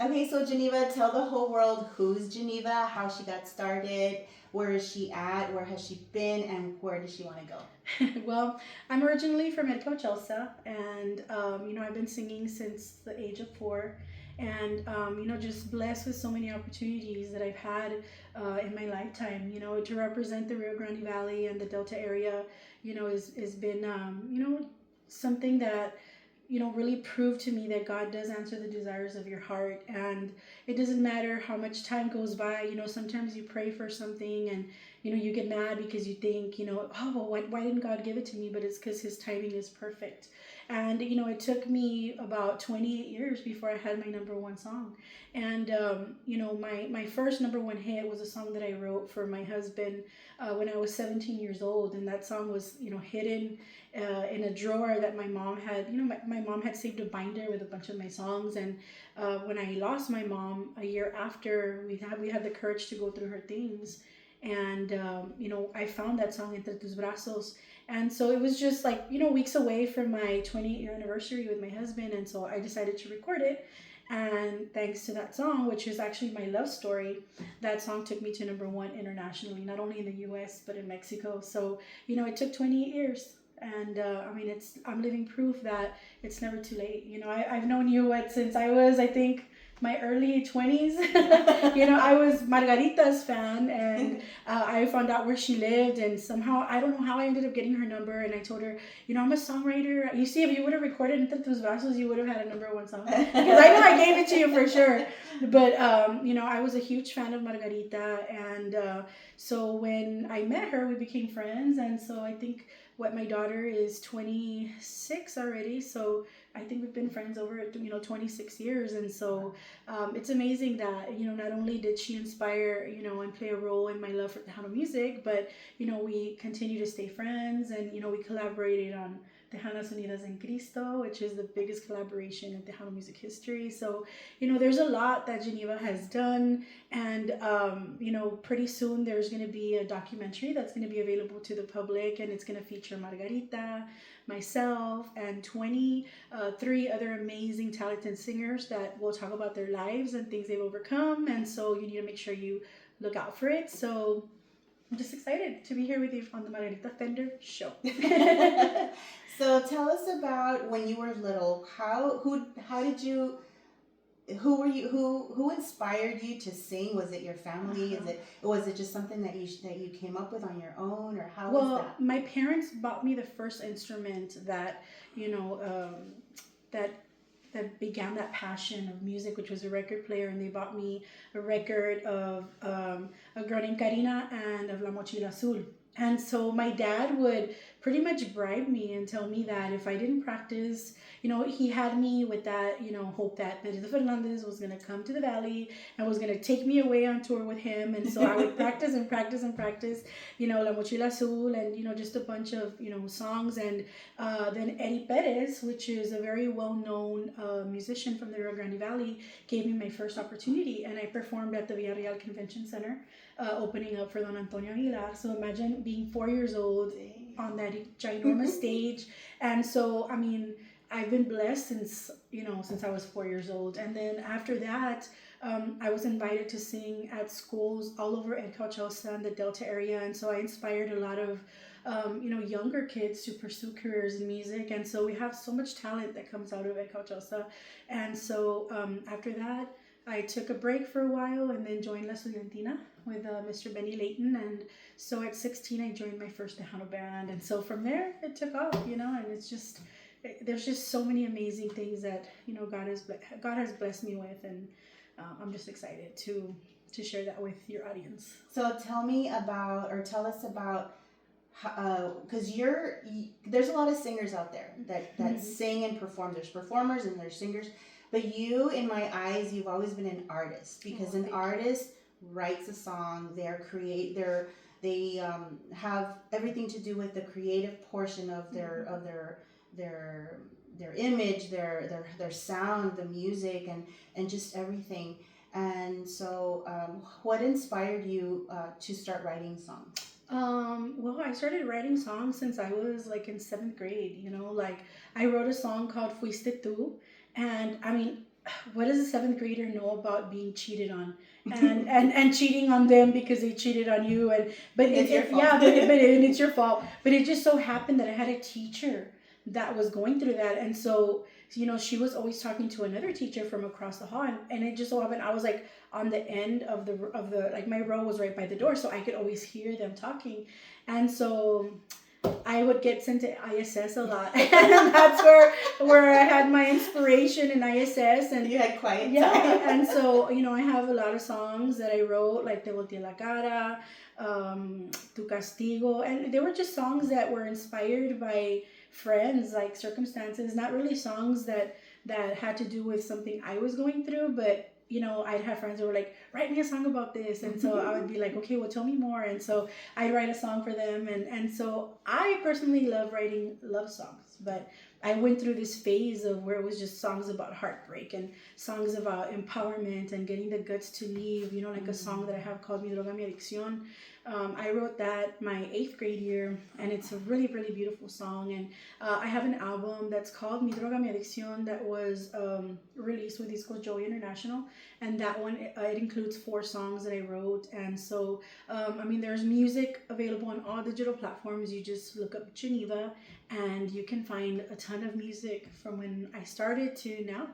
Okay, so Geneva, tell the whole world who's Geneva, how she got started, where is she at, where has she been, and where does she want to go? Well, I'm originally from Edco, Chelsea, and I've been singing since the age of 4, and just blessed with so many opportunities that I've had in my lifetime. To represent the Rio Grande Valley and the Delta area, is been something that really proved to me that God does answer the desires of your heart. And it doesn't matter how much time goes by. Sometimes you pray for something and, you get mad because you think, oh, well, why didn't God give it to me? But it's because his timing is perfect. And, it took me about 28 years before I had my number one song. And, my first number one hit was a song that I wrote for my husband when I was 17 years old. And that song was, hidden in a drawer that my mom had. My mom had saved a binder with a bunch of my songs. And when I lost my mom a year after, we had the courage to go through her things. And I found that song, Entre Tus Brazos. And so it was just like, weeks away from my 28-year anniversary with my husband. And so I decided to record it. And thanks to that song, which is actually my love story, that song took me to number one internationally, not only in the US, but in Mexico. So, it took 28 years. And I'm living proof that it's never too late. I've known you since I was, I think, my early 20s. I was Margarita's fan, and I found out where she lived, and somehow, I don't know how I ended up getting her number. And I told her, I'm a songwriter. You see, if you would have recorded Entre Tus Vasos, you would have had a number one song. Because I know I gave it to you for sure. But, I was a huge fan of Margarita. And so when I met her, we became friends. And so I think what my daughter is 26 already. So I think we've been friends over 26 years. And so it's amazing that not only did she inspire and play a role in my love for Tejano music, but we continue to stay friends. And we collaborated on Tejanas Unidas en Cristo, which is the biggest collaboration in Tejano music history. So there's a lot that Geneva has done. And pretty soon there's going to be a documentary that's going to be available to the public, and it's going to feature Margarita, myself, and 23 other amazing talented singers that will talk about their lives and things they've overcome. And so you need to make sure you look out for it. So I'm just excited to be here with you on the Margarita Fender show. So tell us about when you were little. How did you, who were you, who inspired you to sing? Was it your family? Is it Was it just something that you came up with on your own, or how was Well, that? my parents bought me the first instrument that you know that began that passion of music, which was a record player. And they bought me a record of a girl named Karina and of La Mochila Azul. And so my dad would pretty much bribe me and tell me that if I didn't practice, he had me with that, hope that Pedro Fernandez was going to come to the Valley and was going to take me away on tour with him. And so I would practice and practice and practice, La Mochila Azul, and, just a bunch of, songs. And then Eddie Perez, which is a very well known musician from the Rio Grande Valley, gave me my first opportunity. And I performed at the Villarreal Convention Center, opening up for Don Antonio Aguilar. So imagine being 4 years old on that ginormous stage. And so, I've been blessed since I was 4 years old. And then after that, I was invited to sing at schools all over Ed Cauchosa and the Delta area. And so I inspired a lot of younger kids to pursue careers in music. And so we have so much talent that comes out of Ed Cauchosa. And so after that, I took a break for a while and then joined La Estudiantina with Mr. Benny Layton. And so at 16, I joined my first Tejano band. And so from there, it took off, and it's just, there's just so many amazing things that, God has blessed me with. And I'm just excited to share that with your audience. So tell us about, because there's a lot of singers out there that sing and perform. There's performers and there's singers, but you, in my eyes, you've always been an artist, because an artist writes a song. They have everything to do with the creative portion of their their image, their sound, the music, and just everything. And so, what inspired you to start writing songs? Well, I started writing songs since I was in 7th grade. Like I wrote a song called Fuiste Tú. And what does a seventh grader know about being cheated on, and cheating on them because they cheated on you, and but It's your fault. yeah, and it's your fault. But it just so happened that I had a teacher that was going through that, and so she was always talking to another teacher from across the hall, and it just so happened I was like on the end of the like my row was right by the door, so I could always hear them talking, and so I would get sent to ISS a lot, and that's where I had my inspiration in ISS, and you had quiet yeah, time. and so I have a lot of songs that I wrote, like Te Volteé la Cara, Tu Castigo, and they were just songs that were inspired by friends, like circumstances, not really songs that had to do with something I was going through, but I'd have friends that were like, write me a song about this. And so I would be like, okay, well, tell me more. And so I'd write a song for them. And so I personally love writing love songs, but I went through this phase of where it was just songs about heartbreak and songs about empowerment and getting the guts to leave, like a song that I have called Mi Droga, Mi Adicción. I wrote that my 8th grade year, and it's a really, really beautiful song. And I have an album that's called Mi Droga, Mi Adicción that was released with Disco Joy International. And that one, it includes 4 songs that I wrote. And so, there's music available on all digital platforms. You just look up Geneva, and you can find a ton of music from when I started to now.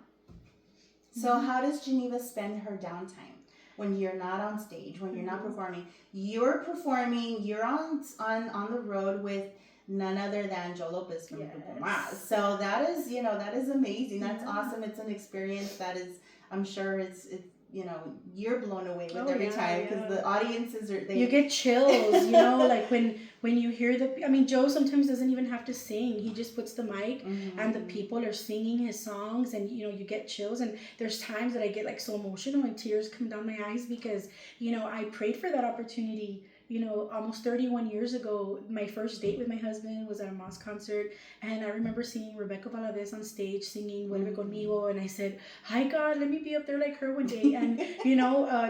So how does Geneva spend her downtime when you're not on stage, when you're not performing? You're performing, you're on the road with none other than Joe Lopez from Grupo Mas. So that is amazing. That's awesome. It's an experience that is, I'm sure it's you're blown away with every time, because the audiences you get chills, like when you hear Joe sometimes doesn't even have to sing. He just puts the mic and the people are singing his songs, and you get chills. And there's times that I get like so emotional and tears come down my eyes because I prayed for that opportunity. Almost 31 years ago, my first date with my husband was at a Mas concert, and I remember seeing Rebecca Valadez on stage singing Vuelve Conmigo, and I said, hi God, let me be up there like her one day. And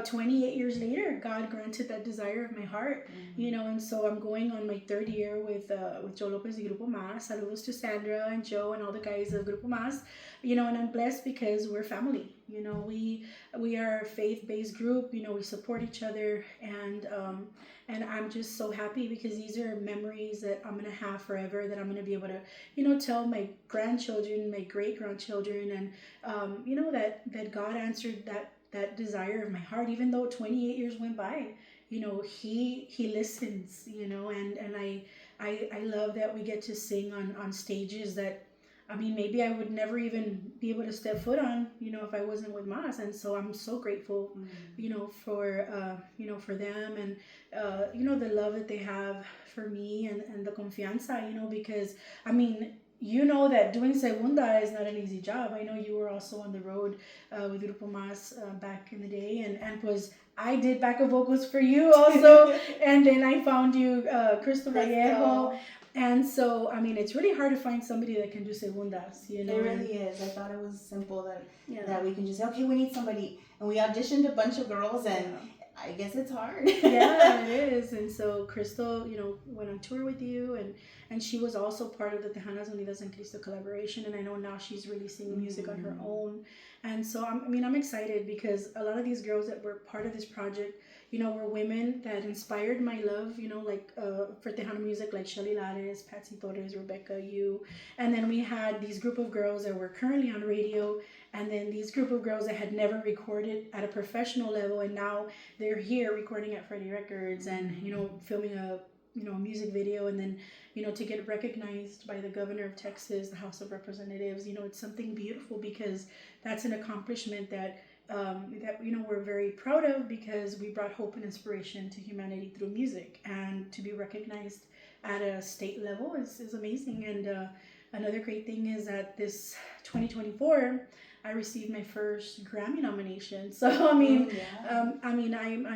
28 years later, God granted that desire of my heart. And so I'm going on my 3rd year with Joe Lopez y Grupo Mas. Saludos to Sandra and Joe and all the guys of Grupo Mas. And I'm blessed because we're family. We are a faith-based group. We support each other, and I'm just so happy because these are memories that I'm gonna have forever, that I'm gonna be able to tell my grandchildren, my great-grandchildren, and that God answered that desire of my heart. Even though 28 years went by, he listens, and I love that we get to sing on stages that maybe I would never even be able to step foot on, if I wasn't with Mas. And so I'm so grateful, for them, and the love that they have for me, and the confianza, because that doing segunda is not an easy job. I know you were also on the road with Grupo Mas back in the day, and was I did backup vocals for you also, and then I found you, Crystal Vallejo. And so, it's really hard to find somebody that can do segundas, It really is. I thought it was simple that we can just say, okay, we need somebody. And we auditioned a bunch of girls, and I guess it's hard. Yeah, it is. And so Crystal, went on tour with you, and she was also part of the Tejanas Unidas en Cristo collaboration. And I know now she's releasing music on her own. And so, I'm excited because a lot of these girls that were part of this project, were women that inspired my love, like for Tejano music, like Shelly Lares, Patsy Torres, Rebecca, you. And then we had these group of girls that were currently on radio, and then these group of girls that had never recorded at a professional level, and now they're here recording at Freddie Records and, filming a music video, and then, to get recognized by the governor of Texas, the House of Representatives, it's something beautiful, because that's an accomplishment that we're very proud of, because we brought hope and inspiration to humanity through music, and to be recognized at a state level is amazing. And another great thing is that this 2024, I received my first Grammy nomination. So I'm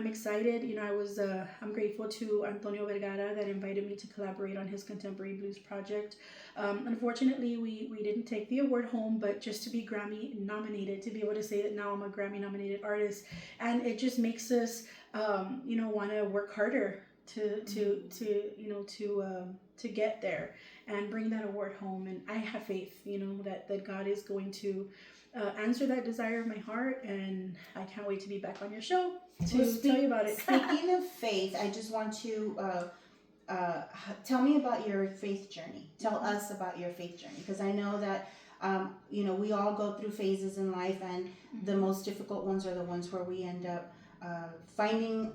excited. I'm grateful to Antonio Vergara that invited me to collaborate on his contemporary blues project. Unfortunately, we didn't take the award home, but just to be Grammy nominated, to be able to say that now I'm a Grammy nominated artist, and it just makes us want to work harder to get there and bring that award home. And I have faith, that God is going to answer that desire of my heart. And I can't wait to be back on your show to Well, tell you about it. speaking of faith, I just want to tell me about your faith journey. Tell us about your faith journey, because I know that we all go through phases in life, and the most difficult ones are the ones where we end up finding,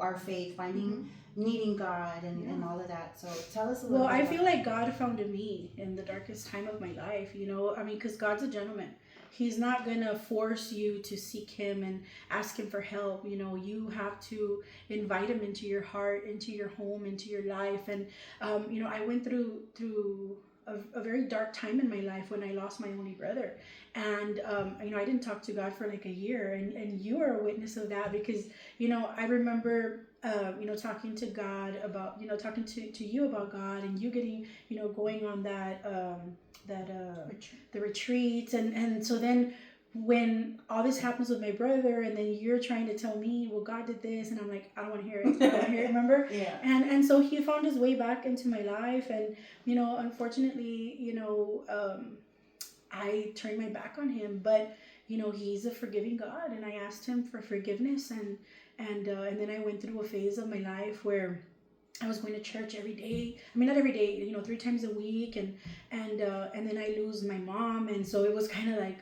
our faith, finding needing God and all of that. So tell us a little Well, bit. I feel like God found me in the darkest time of my life. I mean, because God's a gentleman. He's not gonna force you to seek Him and ask Him for help. You have to invite Him into your heart, into your home, into your life. And I went through a very dark time in my life when I lost my only brother. And I didn't talk to God for like a year, and you are a witness of that, because I remember talking to God about, talking to you about God, and you getting, going on the retreats. And so then when all this happens with my brother, and then you're trying to tell me, well, God did this, and I'm like, I don't want to hear it. I don't want to hear it. Remember? Yeah. And so He found His way back into my life, and unfortunately, I turned my back on Him. But He's a forgiving God, and I asked Him for forgiveness, and then I went through a phase of my life where I was going to church every day. I mean, not every day, 3 times a week, and then I lose my mom, and so it was kind of like,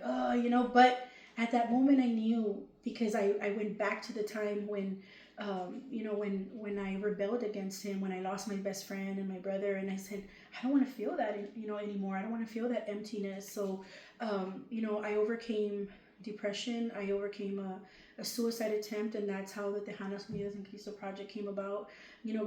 But at that moment, I knew, because I went back to the time when, when I rebelled against Him, when I lost my best friend and my brother, and I said, I don't want to feel that, anymore. I don't want to feel that emptiness. So, I overcame depression. I overcame a suicide attempt, and that's how the Tejanas Unidas en Cristo project came about.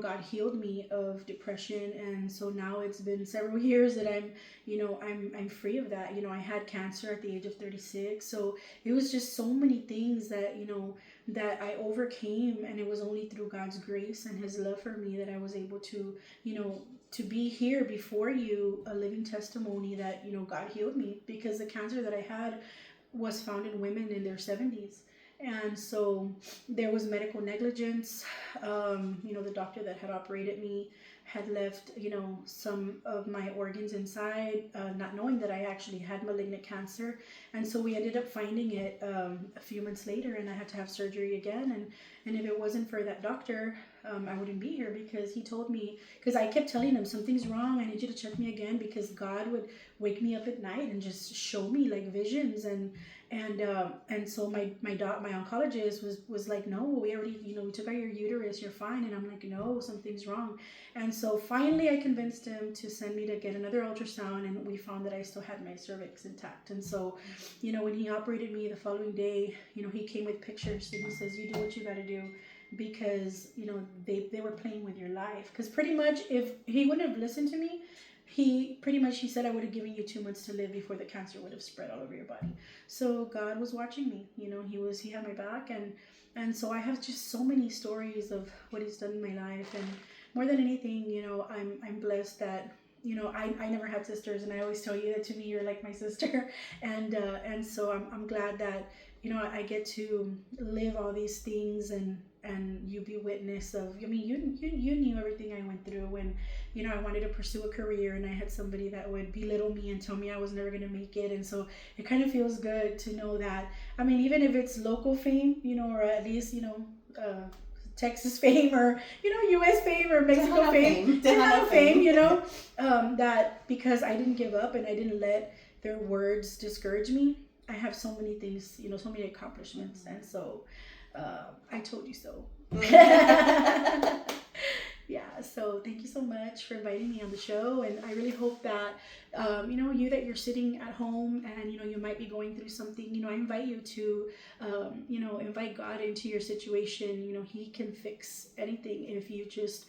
God healed me of depression, and so now it's been several years that I'm free of that. I had cancer at the age of 36, so it was just so many things that that I overcame, and it was only through God's grace and His love for me that I was able to to be here before you, a living testimony that God healed me, because the cancer that I had was found in women in their 70s. And so there was medical negligence. The doctor that had operated me had left, some of my organs inside, not knowing that I actually had malignant cancer. And so we ended up finding it a few months later, and I had to have surgery again. And if it wasn't for that doctor, I wouldn't be here, because he told me, because I kept telling him, something's wrong, I need you to check me again, because God would wake me up at night and just show me like visions. And so my oncologist was like, no, we already, we took out your uterus, you're fine. And I'm like, no, something's wrong. And so finally I convinced him to send me to get another ultrasound, and we found that I still had my cervix intact. And so when he operated me the following day, he came with pictures, and he says, you do what you got to do, because they were playing with your life. Because pretty much, if he wouldn't have listened to me, he said, I would have given you 2 months to live before the cancer would have spread all over your body. So God was watching me. He had my back, and so I have just so many stories of what He's done in my life. And more than anything, I'm blessed that I never had sisters, and I always tell you that, to me you're like my sister. And so I'm glad that I get to live all these things, and you be witness of. I mean, you knew everything I went through when I wanted to pursue a career, and I had somebody that would belittle me and tell me I was never going to make it. And so it kind of feels good to know that, I mean, even if it's local fame, or at least Texas fame, or US fame, or Mexico fame, Tejano fame, that because I didn't give up and I didn't let their words discourage me, I have so many things, so many accomplishments. And so I told you so. Yeah, so thank you so much for inviting me on the show, and I really hope that you that you're sitting at home, and you might be going through something, I invite you to invite God into your situation. He can fix anything if you just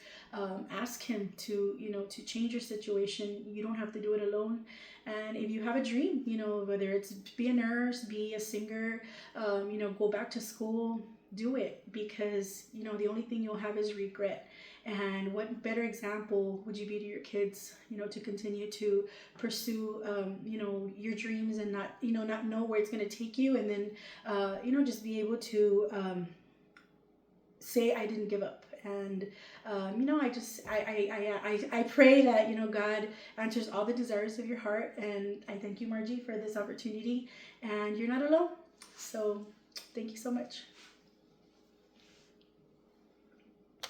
ask Him to to change your situation. You don't have to do it alone. And if you have a dream, whether it's be a nurse, be a singer, go back to school, do it, because the only thing you'll have is regret. And what better example would you be to your kids, to continue to pursue your dreams, and not know where it's going to take you, and then just be able to say, I didn't give up. And I pray that God answers all the desires of your heart. And I thank you, Margie, for this opportunity. And you're not alone. So thank you so much.